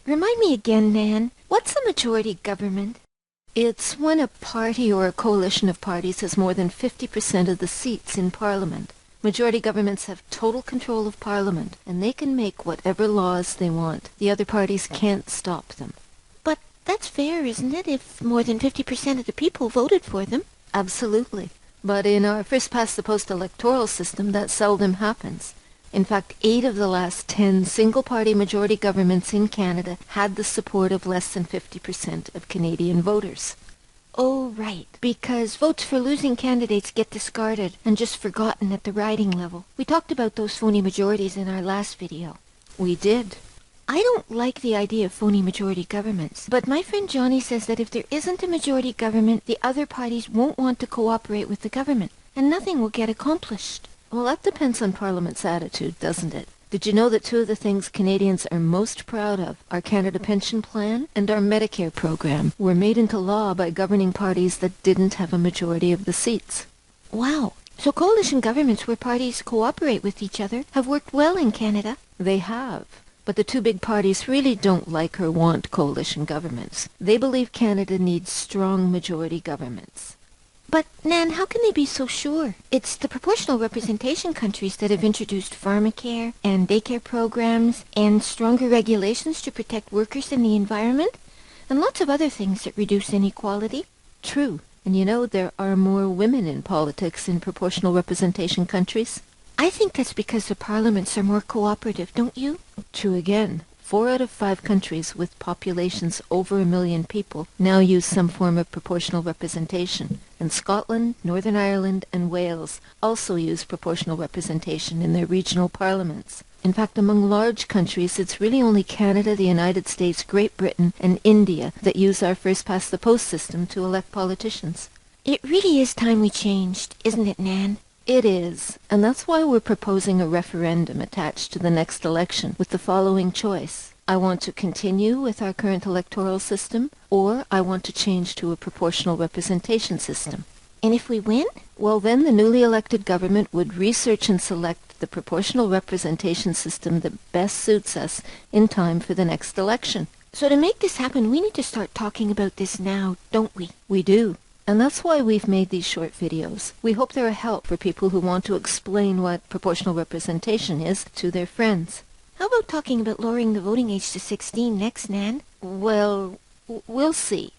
Remind me again, Nan, what's a majority government? It's when a party or a coalition of parties has more than 50% of the seats in Parliament. Majority governments have total control of Parliament, and they can make whatever laws they want. The other parties can't stop them. But that's fair, isn't it, if more than 50% of the people voted for them? Absolutely. But in our first-past-the-post electoral system, that seldom happens. In fact, 8 of the last 10 single-party majority governments in Canada had the support of less than 50% of Canadian voters. Oh, right, because votes for losing candidates get discarded and just forgotten at the riding level. We talked about those phony majorities in our last video. We did. I don't like the idea of phony majority governments, but my friend Johnny says that if there isn't a majority government, the other parties won't want to cooperate with the government, and nothing will get accomplished. Well, that depends on Parliament's attitude, doesn't it? Did you know that 2 of the things Canadians are most proud of, our Canada Pension Plan and our Medicare program, were made into law by governing parties that didn't have a majority of the seats? Wow. So coalition governments where parties cooperate with each other have worked well in Canada? They have. But the 2 big parties really don't like or want coalition governments. They believe Canada needs strong majority governments. But, Nan, how can they be so sure? It's the proportional representation countries that have introduced pharmacare and daycare programs and stronger regulations to protect workers and the environment, and lots of other things that reduce inequality. True. And you know, there are more women in politics in proportional representation countries. I think that's because the parliaments are more cooperative, don't you? True again. 4 out of 5 countries with populations over 1 million people now use some form of proportional representation, and Scotland, Northern Ireland, and Wales also use proportional representation in their regional parliaments. In fact, among large countries, it's really only Canada, the United States, Great Britain, and India that use our first-past-the-post system to elect politicians. It really is time we changed, isn't it, Nan? It is, and that's why we're proposing a referendum attached to the next election with the following choice. I want to continue with our current electoral system, or I want to change to a proportional representation system. And if we win? Well, then the newly elected government would research and select the proportional representation system that best suits us in time for the next election. So to make this happen, we need to start talking about this now, don't we? We do. And that's why we've made these short videos. We hope they're a help for people who want to explain what proportional representation is to their friends. How about talking about lowering the voting age to 16 next, Nan? Well, we'll see.